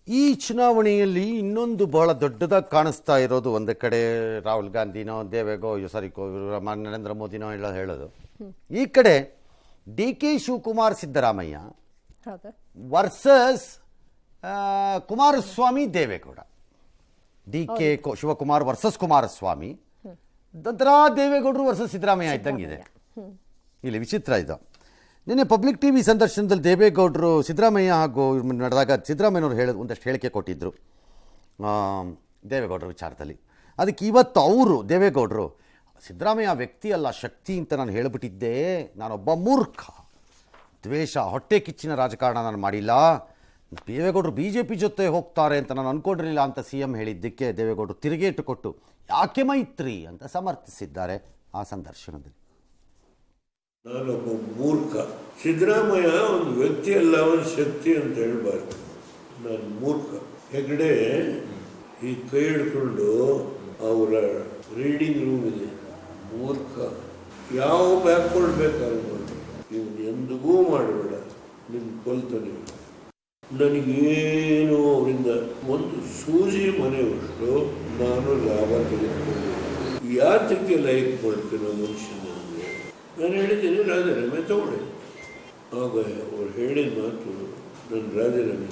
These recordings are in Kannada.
ಈ ಚುನಾವಣೆಯಲ್ಲಿ ಇನ್ನೊಂದು ಬಹಳ ದೊಡ್ಡದಾಗಿ ಕಾಣಿಸ್ತಾ ಇರೋದು ಒಂದು ಕಡೆ ರಾಹುಲ್ ಗಾಂಧಿನೋ ನರೇಂದ್ರ ಮೋದಿನೋ ಎಲ್ಲ ಹೇಳೋದು, ಈ ಕಡೆ D K Shivakumar Siddaramaiah versus Kumaraswamy Deve Gowda. D K Shivakumar versus Kumaraswamy, ದರಾ ದೇವೇಗೌಡರು ವರ್ಸಸ್ ಸಿದ್ದರಾಮಯ್ಯ ಇದ್ದಂಗಿದೆ. ಇಲ್ಲಿ ವಿಚಿತ್ರ ಇದು. ನಿನ್ನೆ ಪಬ್ಲಿಕ್ ಟಿವಿ ಸಂದರ್ಶನದಲ್ಲಿ ದೇವೇಗೌಡರು ಸಿದ್ದರಾಮಯ್ಯ ಹಾಗೂ ನಡೆದಾಗ ಸಿದ್ದರಾಮಯ್ಯನವರು ಒಂದಷ್ಟು ಹೇಳಿಕೆ ಕೊಟ್ಟಿದ್ದರು ದೇವೇಗೌಡರ ವಿಚಾರದಲ್ಲಿ. ಅದಕ್ಕೆ ಇವತ್ತು ಅವರು ದೇವೇಗೌಡರು ಸಿದ್ದರಾಮಯ್ಯ ವ್ಯಕ್ತಿ ಅಲ್ಲ ಶಕ್ತಿ ಅಂತ ನಾನು ಹೇಳಿಬಿಟ್ಟಿದ್ದೆ, ನಾನೊಬ್ಬ ಮೂರ್ಖ, ದ್ವೇಷ ಹೊಟ್ಟೆ ಕಿಚ್ಚಿನ ರಾಜಕಾರಣ ನಾನು ಮಾಡಿಲ್ಲ, ದೇವೇಗೌಡರು BJP ಜೊತೆ ಹೋಗ್ತಾರೆ ಅಂತ ನಾನು ಅಂದ್ಕೊಂಡಿರಲಿಲ್ಲ ಅಂತ CM ಹೇಳಿದ್ದಕ್ಕೆ ದೇವೇಗೌಡರು ತಿರುಗೇಟು ಕೊಟ್ಟು ಯಾಕೆ ಮೈತ್ರಿ ಅಂತ ಸಮರ್ಥಿಸಿದ್ದಾರೆ ಆ ಸಂದರ್ಶನದಲ್ಲಿ. ನಾನೊಬ್ಬ ಮೂರ್ಖ, ಸಿದ್ದರಾಮಯ್ಯ ಒಂದು ವ್ಯಕ್ತಿ ಅಲ್ಲ ಒಂದು ಶಕ್ತಿ ಅಂತ ಹೇಳ್ಬಾರ್ದು, ನಾನು ಮೂರ್ಖ. ಹೆಗಡೆ ಈ ಕೈ ಹಿಡ್ಕೊಂಡು ಅವರ ರೀಡಿಂಗ್ ರೂಮ್ ಇದೆ, ಮೂರ್ಖ, ಯಾವ ಬ್ಯಾಕ್ವರ್ಡ್ ಬೇಕಾದ್ರೆ ಮಾಡಿ, ಇವನು ಎಂದಿಗೂ ಮಾಡಬೇಡ, ನಿನ್ನ ಕೊಲ್ತಾನೆ. ನನಗೇನು ಅವರಿಂದ ಒಂದು ಸೂಜಿ ಮನೆಯಷ್ಟು ನಾನು ಲಾಭ ತೆಗೆದುಕೊಂಡು ಯಾತಕ್ಕೆ ಲೈಕ್ ಮಾಡ್ತೇನೆ ಮನುಷ್ಯನ ಅಂದರೆ ನಾನು ಹೇಳಿದ್ದೀನಿ ರಾಜೀನಾಮೆ ತಗೊಳ್ಳಿ. ಆಗ ಅವ್ರು ಹೇಳಿದ ಮಾತು ನನ್ನ ರಾಜೀನಾಮೆ,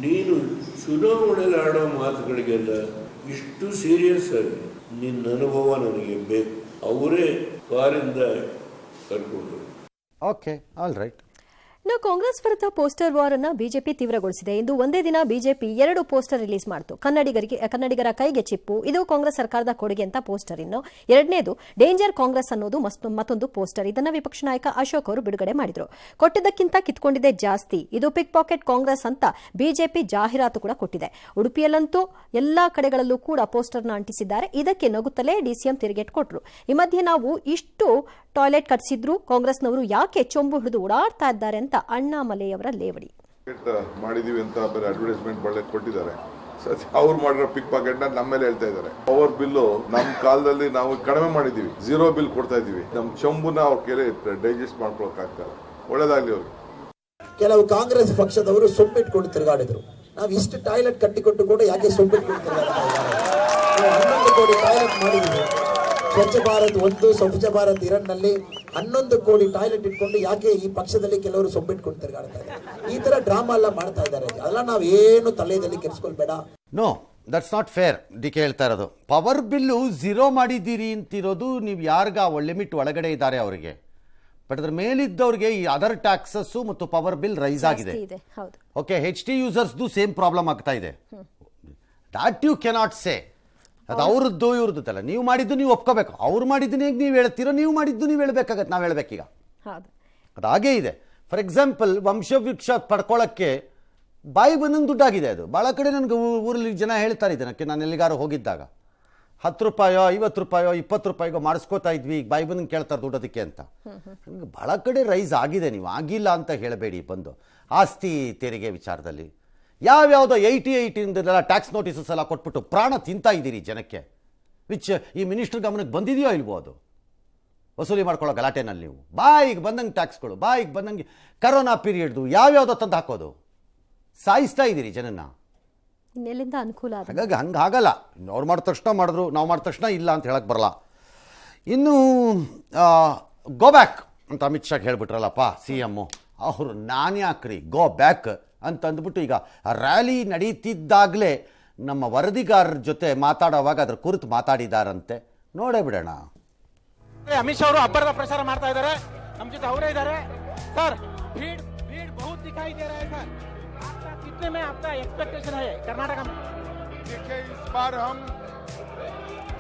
ನೀನು ಚುನಾವಣೆಯಲ್ಲಿ ಆಡೋ ಮಾತುಗಳಿಗೆಲ್ಲ ಇಷ್ಟು ಸೀರಿಯಸ್ ಆಗಿ ನಿನ್ನ ಅನುಭವ ನನಗೆ ಬೇಕು. ಅವರೇ ಕಾರಿಂದ ಕರ್ಕೊಂಡು. Okay, all right. ಇನ್ನು ಕಾಂಗ್ರೆಸ್ ವಿರುದ್ಧ ಪೋಸ್ಟರ್ ವಾರ್ ಅನ್ನು ಬಿಜೆಪಿ ತೀವ್ರಗೊಳಿಸಿದೆ. ಇಂದು ಒಂದೇ ದಿನ ಬಿಜೆಪಿ 2 ಪೋಸ್ಟರ್ ರಿಲೀಸ್ ಮಾಡಿತು. ಕನ್ನಡಿಗರ ಕೈಗೆ ಚಿಪ್ಪು, ಇದು ಕಾಂಗ್ರೆಸ್ ಸರ್ಕಾರದ ಕೊಡುಗೆ ಅಂತ ಪೋಸ್ಟರ್. ಇನ್ನು ಎರಡನೇದು ಡೇಂಜರ್ ಕಾಂಗ್ರೆಸ್ ಅನ್ನೋದು ಮತ್ತೊಂದು ಪೋಸ್ಟರ್. ಇದನ್ನ ವಿಪಕ್ಷ ನಾಯಕ ಅಶೋಕ್ ಅವರು ಬಿಡುಗಡೆ ಮಾಡಿದ್ರು. ಕೊಟ್ಟಿದ್ದಕ್ಕಿಂತ ಕಿತ್ಕೊಂಡಿದೆ ಜಾಸ್ತಿ, ಇದು ಪಿಕ್ ಪಾಕೆಟ್ ಕಾಂಗ್ರೆಸ್ ಅಂತ ಬಿಜೆಪಿ ಜಾಹೀರಾತು ಕೂಡ ಕೊಟ್ಟಿದೆ. ಉಡುಪಿಯಲ್ಲಂತೂ ಎಲ್ಲಾ ಕಡೆಗಳಲ್ಲೂ ಕೂಡ ಪೋಸ್ಟರ್ನ ಅಂಟಿಸಿದ್ದಾರೆ. ಇದಕ್ಕೆ ನಗುತ್ತಲೇ ಡಿಸಿಎಂ ತಿರುಗೇಟ್ ಕೊಟ್ಟರು. ಈ ಮಧ್ಯೆ ನಾವು ಇಷ್ಟು ಟಾಯ್ಲೆಟ್ ಕಟ್ಟಿಸಿದ್ರು ಕಾಂಗ್ರೆಸ್ನವರು ಯಾಕೆ ಚೊಂಬು ಹಿಡಿದು ಓಡಾಡ್ತಾ ಇದ್ದಾರೆ ಅಂತ ಅಣ್ಣಾಮಲೆಯವರ ಲೇವಡಿ. ಮಾಡಿದೀವಿ ಅಂತ ಬೇರೆ ಅಡ್ವರ್ಟೈಸ್ಮೆಂಟ್ ಒಳ್ಳೆ ಕೊಟ್ಟಿದ್ದಾರೆ. ಅವ್ರು ಮಾಡಿರೋ ಪಿಕ್ ಪಾಕೆಟ್ ನಮ್ಮ ಮೇಲೆ ಹೇಳ್ತಾ ಇದ್ದಾರೆ. ಪವರ್ ಬಿಲ್ಲು ನಮ್ಮ ಕಾಲದಲ್ಲಿ ನಾವು ಕಡಿಮೆ ಮಾಡಿದೀವಿ, 0 ಬಿಲ್ ಕೊಡ್ತಾ ಇದೀವಿ. ನಮ್ಮ ಚೊಂಬುನ ಅವ್ರ ಕೈಲಿ ಡೈಜೆಸ್ಟ್ ಮಾಡ್ಕೊಳಕ್ ಆಗ್ತಾರೆ. ಒಳ್ಳೇದಾಗ್ಲಿ ಅವ್ರಿಗೆ. ಕೆಲವು ಕಾಂಗ್ರೆಸ್ ಪಕ್ಷದವರು ಸೊಪ್ಪಿಟ್ಕೊಂಡು ತಿರುಗಾಡಿದ್ರು. ನಾವು ಇಷ್ಟು ಟಾಯ್ಲೆಟ್ ಕಟ್ಟಿಕೊಟ್ಟು ಕೂಡ ಯಾಕೆ ಸೊಪ್ಪಿಟ್ಕೊಂಡು ತಿರುಗಾಡ್ತಾ ಇದ್ದಾರೆ? 11 ಕೋಟಿ ಟಾಯ್ಲೆಟ್ ಮಾಡಿದ್ವಿ. ಸ್ವಚ್ಛ ಭಾರತ್ 1, ಸ್ವಚ್ಛ ಭಾರತ್ 2ನಲ್ಲಿ 11 ಕೋಟಿ ಟಾಯ್ಲೆಟ್ ಇಟ್ಕೊಂಡು ಯಾಕೆ ಈ ಪಕ್ಷದಲ್ಲಿ ಕೆಲವರು ಸೊಪ್ಪಿಟ್ಕೊಂಡು ತಿರುಗಾಡ್ತಾ ಇದ್ದಾರೆ? ಈ ತರ ಡ್ರಾಮಾ ಎಲ್ಲ ಮಾಡ್ತಾ ಇದ್ದಾರೆ. ಅದೆಲ್ಲ ನಾವು ಏನು ತಲೆಯಲ್ಲಿ ಕೆಡಿಸ್ಕೊಳ್ಬೇಡ. No, that's not fair. D K ಹೇಳ್ತಾ ಇರೋದು ಪವರ್ ಬಿಲ್ಲು 0 ಮಾಡಿದ್ದೀರಿ ಅಂತಿರೋದು ನೀವು ಯಾರಿಗ ಲಿಮಿಟ್ ಒಳಗಡೆ ಇದ್ದಾರೆ ಅವರಿಗೆ. ಬಟ್ ಅದ್ರ ಮೇಲಿದ್ದವ್ರಿಗೆ ಈ ಅದರ್ ಟ್ಯಾಕ್ಸಸ್ ಮತ್ತು ಪವರ್ ಬಿಲ್ ರೈಸ್ ಆಗಿದೆ. ಓಕೆ, HT ಯೂಸರ್ಸ್ದು ಸೇಮ್ ಪ್ರಾಬ್ಲಮ್ ಆಗ್ತಾ ಇದೆ. That you cannot say. ಅದು ಅವ್ರದ್ದು ಇವ್ರದ್ದಲ್ಲ. ನೀವು ಮಾಡಿದ್ದು ನೀವು ಒಪ್ಕೋಬೇಕು. ಅವ್ರು ಮಾಡಿದ್ದು ನೀವು ಹೇಳ್ತೀರೋ, ನೀವು ಮಾಡಿದ್ದು ನೀವು ಹೇಳ್ಬೇಕಾಗತ್ತೆ. ನಾವು ಹೇಳ್ಬೇಕೀಗ. ಅದು ಹಾಗೇ ಇದೆ. ಫಾರ್ ಎಕ್ಸಾಂಪಲ್, ವಂಶವೃಕ್ಷ ಪಡ್ಕೊಳ್ಳೋಕ್ಕೆ ಬಾಯಿ ಬಂದಂಗೆ ದುಡ್ಡಾಗಿದೆ. ಅದು ಭಾಳ ಕಡೆ ನನಗೆ ಊರಲ್ಲಿ ಜನ ಹೇಳ್ತಾರೆ ಇದಕ್ಕೆ. ನಾನು ಎಲ್ಲಿಗಾರು ಹೋಗಿದ್ದಾಗ 10 ರೂಪಾಯೋ 50 ರೂಪಾಯೋ 20 ರೂಪಾಯಿಗೋ ಮಾಡಿಸ್ಕೋತಾ ಇದ್ವಿ, ಈಗ ಬಾಯಿ ಬಂದಂಗೆ ಕೇಳ್ತಾರೆ ದುಡ್ಡೋದಕ್ಕೆ ಅಂತ. ನನಗೆ ಭಾಳ ಕಡೆ ರೈಸ್ ಆಗಿದೆ. ನೀವು ಆಗಿಲ್ಲ ಅಂತ ಹೇಳಬೇಡಿ. ಬಂದು ಆಸ್ತಿ ತೆರಿಗೆ ವಿಚಾರದಲ್ಲಿ ಯಾವ್ಯಾವುದೋ 88 ಟ್ಯಾಕ್ಸ್ ನೋಟಿಸಸ್ ಎಲ್ಲ ಕೊಟ್ಬಿಟ್ಟು ಪ್ರಾಣ ತಿಂತಾ ಇದ್ದೀರಿ ಜನಕ್ಕೆ. ವಿಚ್ ಈ ಮಿನಿಸ್ಟರ್ ಗಮನಕ್ಕೆ ಬಂದಿದೆಯೋ ಇಲ್ವೋ? ಅದು ವಸೂಲಿ ಮಾಡ್ಕೊಳ್ಳೋ ಗಲಾಟೆನಲ್ಲಿ ನೀವು ಬಾಯಿಗೆ ಬಂದಂಗೆ ಟ್ಯಾಕ್ಸ್ಗಳು, ಬಾಯಿಗೆ ಬಂದಂಗೆ ಕರೋನಾ ಪೀರಿಯಡ್ದು ಯಾವ್ಯಾವುದೋ ತಂದು ಹಾಕೋದು, ಸಾಯಿಸ್ತಾ ಇದ್ದೀರಿ ಜನನ್ನ. ಇನ್ನೆಲ್ಲಿಂದ ಅನುಕೂಲ? ಹಾಗಾಗಿ ಹಂಗಾಗಲ್ಲ. ಅವ್ರು ಮಾಡಿದ ತಕ್ಷಣ ಮಾಡಿದ್ರು, ನಾವು ಮಾಡಿದ ತಕ್ಷಣ ಇಲ್ಲ ಅಂತ ಹೇಳಕ್ಕೆ ಬರಲ್ಲ. ಇನ್ನು ಗೋ ಬ್ಯಾಕ್ ಅಂತ ಅಮಿತ್ ಶಾಗೆ ಹೇಳ್ಬಿಟ್ರಲ್ಲಪ್ಪ CM ಅವರು. ನಾನು ಯಾಕ್ರಿ ಗೋ ಬ್ಯಾಕ್ ಅಂತ ಅಂದ್ಬಿಟ್ಟು ಈಗ ರ್ಯಾಲಿ ನಡೀತಿದ್ದಾಗಲೇ ನಮ್ಮ ವರದಿಗಾರರ ಜೊತೆ ಮಾತಾಡುವಾಗ ಅದ್ರ ಕುರಿತು ಮಾತಾಡಿದಾರಂತೆ. ನೋಡೇ ಬಿಡೋಣ. ಅಮಿತ್ ಶಾ ಅವರು ಅಬ್ಬರದ ಪ್ರಚಾರ ಮಾಡ್ತಾ ಇದ್ದಾರೆ. ನಮ್ಮ ಜೊತೆ ಅವರೇ ಇದ್ದಾರೆ. ಸರ್, भीड़ बहुत दिखाई दे रहा है सर. आपका कितने में आपका एक्सपेक्टेशन है कर्नाटक में? देखिए, इस बार हम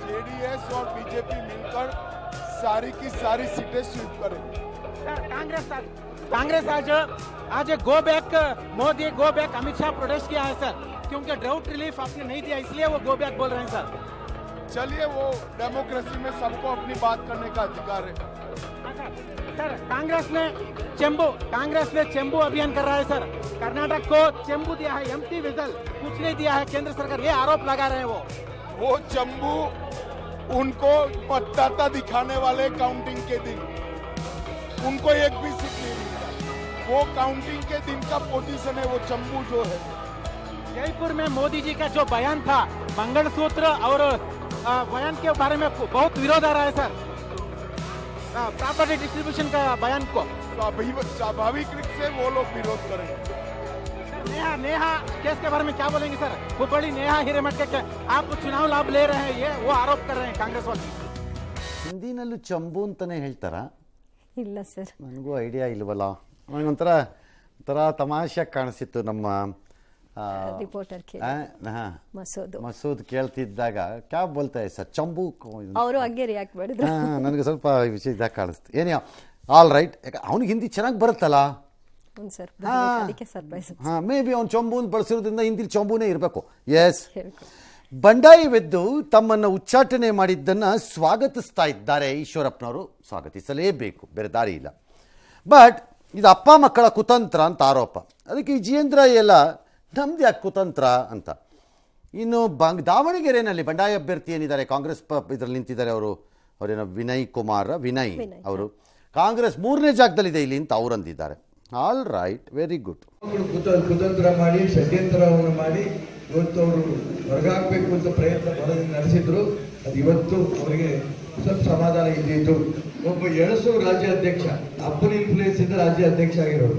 JDS और बीजेपी मिलकर सारी की सारी सीटें स्वीप करेंगे. सर, कांग्रेस आज go back Modi, go back Amit Shah protest किया है सर, क्योंकि ड्राउट रिलीफ आपने नहीं दिया, इसलिए वो गो बैक बोल रहे हैं सर. चलिए, वो डेमोक्रेसी में सबको अपनी बात करने का अधिकार है. सर, कांग्रेस ने चेंबू अभियान कर रहा है सर. कर्नाटक को चेंबू दिया है, एम्प्टी विजल कुछ नहीं दिया है केंद्र सरकार, ये आरोप लगा रहे हैं. वो चंबू उनको मतदाता दिखाने वाले काउंटिंग के दिन उनको एक भी सीट नहीं मिला. वो काउंटिंग के दिन का पोजीशन है, वो चंबू जो है. यही जयपुर में मोदी जी का जो बयान था मंगलसूत्र और बयान के बारे में बहुत विरोध आ रहा है सर, प्रॉपर्टी डिस्ट्रीब्यूशन का बयान को। स्वाभाविक रूप से वो लोग विरोध करेंगे। नेहा केस के बारे में क्या बोलेंगे सर? हुबड़ी नेहा हिरेमठ के आप चुनाव लाभ ले रहे हैं, ये वो आरोप कर रहे हैं कांग्रेस वाले। ಹಿಂದಿನಲ್ಲೂ ಚಂಬು ಅಂತಲೇ ಹೇಳ್ತಾರಾ? ಇಲ್ಲ ಸರ್. ನನಗೂ ಐಡಿಯಾ ಇಲ್ವಲ್ಲ. ನನಗೊಂಥರ ತಮಾಷೆ ಕಾಣಿಸಿತ್ತು ನಮ್ಮ ರಿಪೋರ್ಟರ್ ಮಸೂದ್ ಕೇಳ್ತಿದ್ದಾಗ ಕ್ಯಾ ಬೋಲ್ತಾ ಇದೆ ಸರ್ ಚಂಬು ಅವರು ಹಂಗೆ ರಿಯಾಕ್ಟ್ ಮಾಡಿದ್ರು. ನನಗೆ ಸ್ವಲ್ಪ ವಿಷಯ ಇದಾಗ ಕಾಣಿಸ್ತು. ಏನೇ ಆಲ್ ರೈಟ್, ಅವ್ನಿಗೆ ಹಿಂದಿ ಚೆನ್ನಾಗಿ ಬರುತ್ತಲ್ಲ. ಮೇ ಬಿ ಅವ್ನು ಚಂಬೂನ್ ಬಳಸಿರೋದ್ರಿಂದ ಹಿಂದಿಲಿ ಚಂಬೂನೇ ಇರಬೇಕು. ಎಸ್, ಬಂಡಾಯವೆದ್ದು ತಮ್ಮನ್ನು ಉಚ್ಚಾಟನೆ ಮಾಡಿದ್ದನ್ನು ಸ್ವಾಗತಿಸ್ತಾ ಇದ್ದಾರೆ ಈಶ್ವರಪ್ಪನವರು. ಸ್ವಾಗತಿಸಲೇಬೇಕು, ಬೇರೆ ದಾರಿ ಇಲ್ಲ. ಬಟ್ ಇದು ಅಪ್ಪ ಮಕ್ಕಳ ಕುತಂತ್ರ ಅಂತ ಆರೋಪ. ಅದಕ್ಕೆ ಈ ಜಿಯೇಂದ್ರ ಎಲ್ಲ ನಮ್ದು ಯಾಕೆ ಕುತಂತ್ರ ಅಂತ. ಇನ್ನು ದಾವಣಗೆರೆಯಲ್ಲಿ ಬಂಡಾಯ ಅಭ್ಯರ್ಥಿ ಏನಿದ್ದಾರೆ ಕಾಂಗ್ರೆಸ್ ಇದರಲ್ಲಿ ನಿಂತಿದ್ದಾರೆ, ಅವರೇನೋ ವಿನಯ್ ಅವರು ಕಾಂಗ್ರೆಸ್ 3ನೇ ಜಾಗದಲ್ಲಿದೆ ಇಲ್ಲಿ ಅಂತ ಅವ್ರು ಅಂದಿದ್ದಾರೆ. All right, very good. ಕುತಂತ್ರ ಮಾಡಿ ಷಡ್ಯಂತ್ರವನ್ನು ಮಾಡಿ ಇವತ್ತು ಅವರು ಹೊರಗಾಗಬೇಕು ಅಂತ ಪ್ರಯತ್ನ ನಡೆಸಿದ್ರು. ಅದು ಇವತ್ತು ಅವರಿಗೆ ಸ್ವಲ್ಪ ಸಮಾಧಾನ ಇದ್ದಿತ್ತು. ಒಬ್ಬ ಎಳಸು ರಾಜ್ಯಾಧ್ಯಕ್ಷ, ಅಪ್ಪನ ಇನ್ಫ್ಲೂಯೆನ್ಸ್ ಇಂದ ರಾಜ್ಯಾಧ್ಯಕ್ಷ ಆಗಿರೋರು,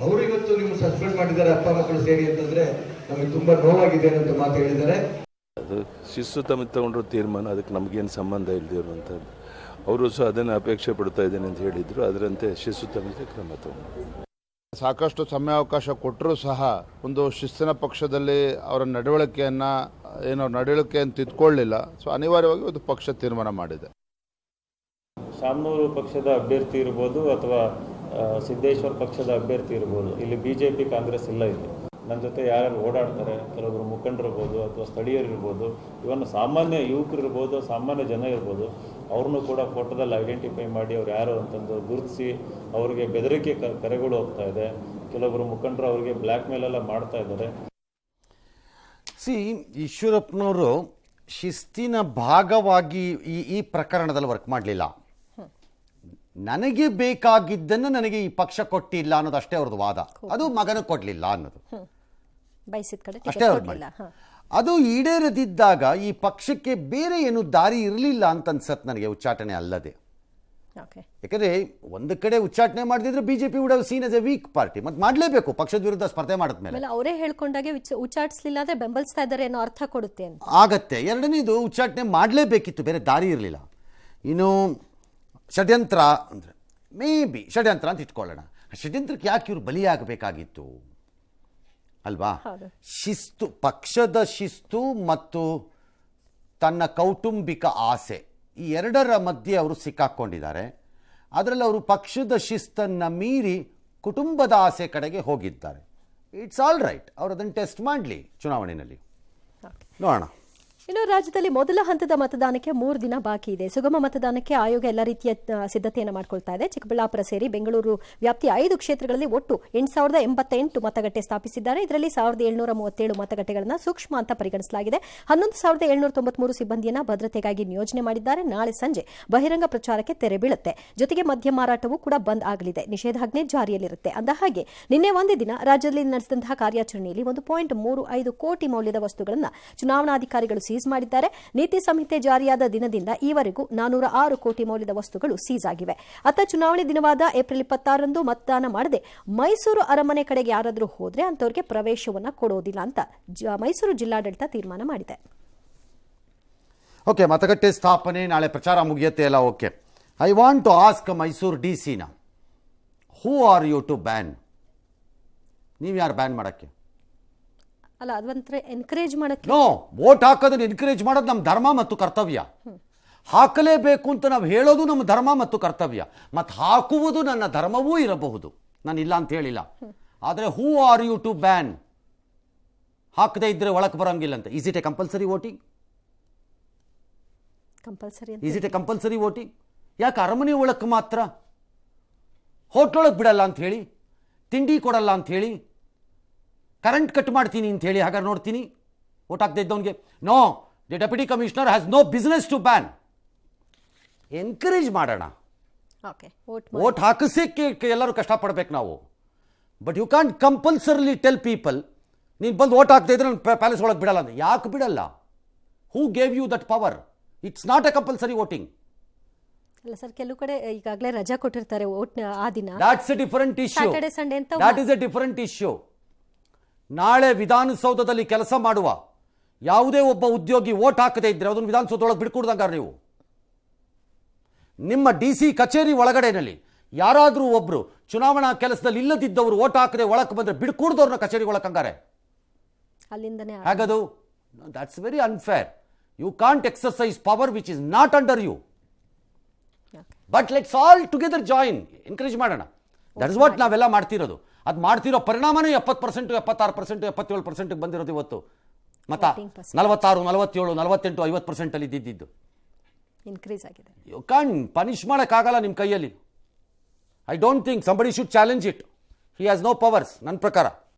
ಅವರು ಇವತ್ತು ನೀವು ಸಸ್ಪೆಂಡ್ ಮಾಡಿದ್ದಾರೆ ಅಪ್ಪ ಮಕ್ಕಳು ಸೇರಿ ಅಂತಂದ್ರೆ ನಮಗೆ ತುಂಬಾ ನೋವಾಗಿದೆ ಅಂತ ಮಾತು ಹೇಳಿದ್ದಾರೆ. ಅದು ಶಿಸ್ತು ತಗೊಂಡ್ರು ತೀರ್ಮಾನ, ಅದಕ್ಕೆ ನಮಗೇನು ಸಂಬಂಧ ಇಲ್ದಿರುವಂಥದ್ದು. ಅವರು ಸಹ ಅದನ್ನು ಅಪೇಕ್ಷೆ ಪಡ್ತಾ ಇದ್ದೇನೆ ಅಂತ ಹೇಳಿದ್ರು. ಅದರಂತೆ ಶಿಸ್ತು ಕ್ರಮ ತಗೊಂಡು ಸಾಕಷ್ಟು ಸಮಯಾವಕಾಶ ಕೊಟ್ಟರೂ ಸಹ ಒಂದು ಶಿಸ್ತಿನ ಪಕ್ಷದಲ್ಲಿ ಅವರ ನಡವಳಿಕೆಯನ್ನು ತಿದ್ಕೊಳ್ಳಿಲ್ಲ. ಸೊ ಅನಿವಾರ್ಯವಾಗಿ ಒಂದು ಪಕ್ಷ ತೀರ್ಮಾನ ಮಾಡಿದೆ. ಶಾಮನೂರು ಪಕ್ಷದ ಅಭ್ಯರ್ಥಿ ಇರ್ಬೋದು ಅಥವಾ ಸಿದ್ದೇಶ್ವರ್ ಪಕ್ಷದ ಅಭ್ಯರ್ಥಿ ಇರ್ಬೋದು, ಇಲ್ಲಿ ಬಿಜೆಪಿ ಕಾಂಗ್ರೆಸ್ ಇಲ್ಲ. ಇಲ್ಲಿ ನನ್ನ ಜೊತೆ ಯಾರ್ಯಾರು ಓಡಾಡ್ತಾರೆ, ಕೆಲವರು ಮುಖಂಡರಿರ್ಬೋದು ಅಥವಾ ಸ್ಥಳೀಯರಿರ್ಬೋದು, ಇವನ್ನ ಸಾಮಾನ್ಯ ಯುವಕರಿರ್ಬೋದು, ಸಾಮಾನ್ಯ ಜನ ಇರ್ಬೋದು, ಅವ್ರನ್ನೂ ಕೂಡ ಫೋಟೋದಲ್ಲಿ ಐಡೆಂಟಿಫೈ ಮಾಡಿ ಅವ್ರು ಯಾರು ಅಂತಂದು ಗುರುತಿಸಿ ಅವರಿಗೆ ಬೆದರಿಕೆ ಕರೆಗಳು ಹೋಗ್ತಾ ಇದೆ. ಕೆಲವರು ಮುಖಂಡರು ಅವರಿಗೆ ಬ್ಲ್ಯಾಕ್ ಮೇಲ್ ಎಲ್ಲ ಮಾಡ್ತಾ ಇದ್ದಾರೆ. ಈಶ್ವರಪ್ಪನವರು ಶಿಸ್ತಿನ ಭಾಗವಾಗಿ ಈ ಪ್ರಕರಣದಲ್ಲಿ ವರ್ಕ್ ಮಾಡಲಿಲ್ಲ. ನನಗೆ ಬೇಕಾಗಿದ್ದನ್ನು ನನಗೆ ಈ ಪಕ್ಷ ಕೊಟ್ಟಿಲ್ಲ ಅನ್ನೋದಷ್ಟೇ ಅವ್ರದ್ದು ವಾದ. ಅದು ಮಗನ ಕೊಡಲಿಲ್ಲ ಅನ್ನೋದು ಅಷ್ಟೇ ಅವ್ರದ್ದು ಮಾಡಿ. ಅದು ಈಡೇರದಿದ್ದಾಗ ಈ ಪಕ್ಷಕ್ಕೆ ಬೇರೆ ಏನು ದಾರಿ ಇರಲಿಲ್ಲ ಅಂತ ಅನ್ಸತ್ತೆ ನನಗೆ, ಉಚ್ಚಾಟನೆ ಅಲ್ಲದೆ. ಯಾಕಂದರೆ ಒಂದು ಕಡೆ ಉಚ್ಚಾಟನೆ ಮಾಡದಿದ್ರೆ BJP would have seen as a weak party. ಮತ್ತೆ ಮಾಡಲೇಬೇಕು, ಪಕ್ಷದ ವಿರುದ್ಧ ಸ್ಪರ್ಧೆ ಮಾಡಿದ್ಮೇಲೆ. ಅವರೇ ಹೇಳ್ಕೊಂಡಾಗೆ ಉಚ್ಚಾಟಿಸಲಿಲ್ಲ ಅಂದ್ರೆ ಬೆಂಬಲಿಸ್ತಾ ಇದ್ದಾರೆ ಅನ್ನೋ ಅರ್ಥ ಕೊಡುತ್ತೆ ಅಂತ ಆಗತ್ತೆ. ಎರಡನೇದು ಉಚ್ಚಾಟನೆ ಮಾಡಲೇಬೇಕಿತ್ತು, ಬೇರೆ ದಾರಿ ಇರಲಿಲ್ಲ. ಇನ್ನು ಷಡ್ಯಂತ್ರ ಅಂದರೆ ಮೇ ಬಿ ಷಡ್ಯಂತ್ರ ಅಂತ ಇಟ್ಕೊಳ್ಳೋಣ. ಷಡ್ಯಂತ್ರಕ್ಕೆ ಯಾಕೆ ಇವರು ಬಲಿಯಾಗಬೇಕಾಗಿತ್ತು ಅಲ್ವಾ? ಶಿಸ್ತು, ಪಕ್ಷದ ಶಿಸ್ತು ಮತ್ತು ತನ್ನ ಕೌಟುಂಬಿಕ ಆಸೆ, ಈ ಎರಡರ ಮಧ್ಯೆ ಅವರು ಸಿಕ್ಕಾಕ್ಕೊಂಡಿದ್ದಾರೆ. ಅದರಲ್ಲಿ ಅವರು ಪಕ್ಷದ ಶಿಸ್ತನ್ನು ಮೀರಿ ಕುಟುಂಬದ ಆಸೆ ಕಡೆಗೆ ಹೋಗಿದ್ದಾರೆ. ಇಟ್ಸ್ ಆಲ್ ರೈಟ್, ಅವರು ಅದನ್ನು ಟೆಸ್ಟ್ ಮಾಡಲಿ ಚುನಾವಣೆಯಲ್ಲಿ, ನೋಡೋಣ. ಇನ್ನು ರಾಜ್ಯದಲ್ಲಿ ಮೊದಲ ಹಂತದ ಮತದಾನಕ್ಕೆ 3 ದಿನ ಬಾಕಿ ಇದೆ. ಸುಗಮ ಮತದಾನಕ್ಕೆ ಆಯೋಗ ಎಲ್ಲ ರೀತಿಯ ಸಿದ್ಧತೆಯನ್ನು ಮಾಡಿಕೊಳ್ತಾ ಇದೆ. ಚಿಕ್ಕಬಳ್ಳಾಪುರ ಸೇರಿ ಬೆಂಗಳೂರು ವ್ಯಾಪ್ತಿಯ 5 ಕ್ಷೇತ್ರಗಳಲ್ಲಿ ಒಟ್ಟು 8088 ಮತಗಟ್ಟೆ ಸ್ಥಾಪಿಸಿದ್ದಾರೆ. ಇದರಲ್ಲಿ 1737 ಮತಗಟ್ಟೆಗಳನ್ನು ಸೂಕ್ಷ್ಮ ಅಂತ ಪರಿಗಣಿಸಲಾಗಿದೆ. 11793 ಸಿಬ್ಬಂದಿಯನ್ನು ಭದ್ರತೆಗಾಗಿ ನಿಯೋಜನೆ ಮಾಡಿದ್ದಾರೆ. ನಾಳೆ ಸಂಜೆ ಬಹಿರಂಗ ಪ್ರಚಾರಕ್ಕೆ ತೆರೆ ಬೀಳುತ್ತೆ. ಜೊತೆಗೆ ಮದ್ಯ ಮಾರಾಟವೂ ಕೂಡ ಬಂದ್ ಆಗಲಿದೆ. ನಿಷೇಧಾಜ್ಞೆ ಜಾರಿಯಲ್ಲಿರುತ್ತೆ. ಅಂದಹಾಗೆ ನಿನ್ನೆ ಒಂದೇ ದಿನ ರಾಜ್ಯದಲ್ಲಿ ನಡೆಸಿದಂತಹ ಕಾರ್ಯಾಚರಣೆಯಲ್ಲಿ 1.35 ಕೋಟಿ ಮೌಲ್ಯದ ವಸ್ತುಗಳನ್ನು ಚುನಾವಣಾಧಿಕಾರಿಗಳು ಸೀಸ್ ಮಾಡಿದ್ದಾರೆ. ನೀತಿ ಸಂಹಿತೆ ಜಾರಿಯಾದ ದಿನದಿಂದ ಈವರೆಗೂ 406 ಕೋಟಿ ಮೌಲ್ಯದ ವಸ್ತುಗಳು ಸೀಸ್ ಆಗಿವೆ. ಅತ್ತ ಚುನಾವಣೆ ದಿನವಾದ ಏಪ್ರಿಲ್ 26ರಂದು ಮತದಾನ ಮಾಡದೆ ಮೈಸೂರು ಅರಮನೆ ಕಡೆಗೆ ಯಾರಾದರೂ ಹೋದ್ರೆ ಅಂತವರಿಗೆ ಪ್ರವೇಶವನ್ನ ಕೊಡೋದಿಲ್ಲ ಅಂತ ಮೈಸೂರು ಜಿಲ್ಲಾಡಳಿತ ತೀರ್ಮಾನ ಮಾಡಿದೆ. ಓಕೆ, ಮತಗಟ್ಟೆ ಸ್ಥಾಪನೆ ನಾಳೆ ಪ್ರಚಾರ ಮುಗಿಯುತ್ತೆ ಎಲ್ಲ. Okay, I want to ask Mysuru DC-ನ, who are you to ban? ನೀವು ಯಾರು ಬ್ಯಾನ್ ಮಾಡಕ್ಕೆ? ಅಲ್ಲ, ಅದಂದ್ರೆ ಎನ್ಕರೇಜ್ ಮಾಡಕ್ಕೆ. ನೋ, ವೋಟ್ ಹಾಕೋದನ್ನ ಎನ್ಕರೇಜ್ ಮಾಡೋದು ನಮ್ಮ ಧರ್ಮ ಮತ್ತು ಕರ್ತವ್ಯ. ಹಾಕಲೇಬೇಕು ಅಂತ ನಾವು ಹೇಳೋದು ನಮ್ಮ ಧರ್ಮ ಮತ್ತು ಕರ್ತವ್ಯ. ಮತ್ತು ಹಾಕುವುದು ನನ್ನ ಧರ್ಮವೂ ಇರಬಹುದು, ನಾನು ಇಲ್ಲ ಅಂತ ಹೇಳಿಲ್ಲ. ಆದರೆ who are you to ban? ಹಾಕದೇ ಇದ್ರೆ ಒಳಕ್ಕೆ ಬರೋಂಗಿಲ್ಲ ಅಂತ. Is it a compulsory voting? Is it a compulsory voting? ಯಾಕೆ ಅರಮನೆ ಒಳಕ್ಕೆ ಮಾತ್ರ? ಹೋಟ್ಲೊಳಗೆ ಬಿಡಲ್ಲ ಅಂತ ಹೇಳಿ, ತಿಂಡಿ ಕೊಡಲ್ಲ ಅಂತ ಹೇಳಿ, ಕರೆಂಟ್ ಕಟ್ ಮಾಡ್ತೀನಿ ಅಂತ ಹೇಳಿ ಹಾಗಾದ್ರೆ ನೋಡ್ತೀನಿ ವೋಟ್ ಹಾಕದೇ ಇದ್ದವನಿಗೆ. No, the deputy commissioner has no business to ban. Encourage ಮಾಡೋಣ. ವೋಟ್ ಹಾಕಿಸಕ್ಕೆ ಎಲ್ಲರೂ ಕಷ್ಟಪಡ್ಬೇಕು ನಾವು. But you can compulsorily tell people ನೀನು ಬಂದು ಓಟ್ ಹಾಕ್ತಾ ಇದ್ರೆ ನಾನು ಪ್ಯಾಲೇಸ್ ಒಳಗೆ ಬಿಡಲ್ಲ ಅಂದರೆ ಯಾಕೆ ಬಿಡಲ್ಲ? Who gave you that power? It's not a compulsory voting. ಅಲ್ಲ ಸರ್, ಕೆಲವು ಕಡೆ ಈಗಾಗಲೇ ರಜಾ ಕೊಟ್ಟಿರ್ತಾರೆ ವೋಟ್ ಆ ದಿನ. That's a different issue. Saturday Sunday ಅಂತ that is a different issue. ನಾಳೆ ವಿಧಾನಸೌಧದಲ್ಲಿ ಕೆಲಸ ಮಾಡುವ ಯಾವುದೇ ಒಬ್ಬ ಉದ್ಯೋಗಿ ವೋಟ್ ಹಾಕದೇ ಇದ್ರೆ ಅದನ್ನು ವಿಧಾನಸೌಧದೊಳಗೆ ಬಿಡ್ಕೊಡ್ದಂಗಾರ ನೀವು. ನಿಮ್ಮ DC ಕಚೇರಿ ಒಳಗಡೆನಲ್ಲಿ ಯಾರಾದರೂ ಒಬ್ರು ಚುನಾವಣಾ ಕೆಲಸದಲ್ಲಿ ಇಲ್ಲದಿದ್ದವರು ವೋಟ್ ಹಾಕದೆ ಒಳಕ್ಕೆ ಬಂದ್ರೆ ಬಿಡ್ಕೂಡ್ದವ್ರನ್ನ ಕಚೇರಿ ಒಳಕ್ಕಂಗಾರೆ ಅಲ್ಲಿಂದನೇ ಹಾಗದು? That's very unfair. You can't exercise power which is not under you. But let's all together join, encourage ಮಾಡೋಣ. ದಟ್ ಇಸ್ ವಾಟ್ ನಾವೆಲ್ಲ ಮಾಡ್ತಿರೋದು. ಅದು ಮಾಡ್ತಿರೋ ಪರಿಣಾಮನೇ 70%, 76%, 77% ಬಂದಿರೋದು ಇವತ್ತು. ಮತ 46, 47, 48, 50% ಅಲ್ಲಿ ಇದ್ದಿದ್ದು ಇನ್ಕ್ರೀಸ್ ಆಗಿದೆ. ಯು ಕಾಂಟ್ ಪನಿಷ್ ಮಾಡೋಕ್ಕಾಗಲ್ಲ ನಿಮ್ಮ ಕೈಯಲ್ಲಿ. I don't think somebody should challenge it. He has no powers ನನ್ನ ಪ್ರಕಾರ.